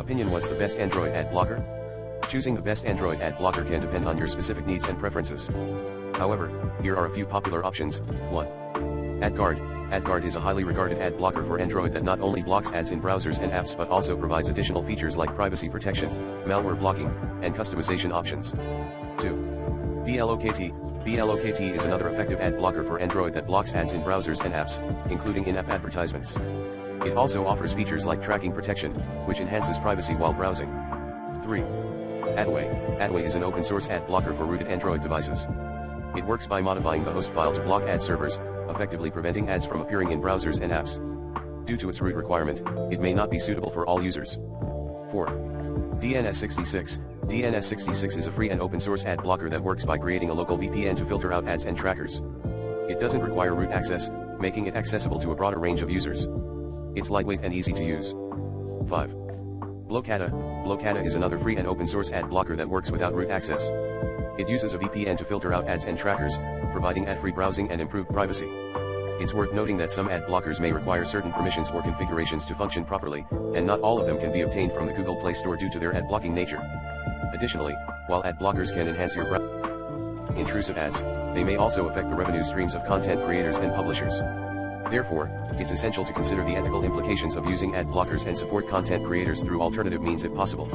Opinion: what's the best Android ad blocker? Choosing the best Android ad blocker can depend on your specific needs and preferences. However, here are a few popular options. 1. AdGuard. AdGuard is a highly regarded ad blocker for Android that not only blocks ads in browsers and apps but also provides additional features like privacy protection, malware blocking, and customization options. 2. Blokada. Blokada is another effective ad blocker for Android that blocks ads in browsers and apps, including in-app advertisements. It also offers features like tracking protection, which enhances privacy while browsing. 3. AdAway. AdAway is an open-source ad blocker for rooted Android devices. It works by modifying the host file to block ad servers, effectively preventing ads from appearing in browsers and apps. Due to its root requirement, it may not be suitable for all users. 4. DNS66. DNS66 is a free and open-source ad blocker that works by creating a local VPN to filter out ads and trackers. It doesn't require root access, making it accessible to a broader range of users. It's lightweight and easy to use. 5. Blokada. Blokada is another free and open-source ad blocker that works without root access. It uses a VPN to filter out ads and trackers, providing ad-free browsing and improved privacy. It's worth noting that some ad blockers may require certain permissions or configurations to function properly, and not all of them can be obtained from the Google Play Store due to their ad blocking nature. Additionally, while ad blockers can enhance your intrusive ads, they may also affect the revenue streams of content creators and publishers. Therefore, it's essential to consider the ethical implications of using ad blockers and support content creators through alternative means if possible.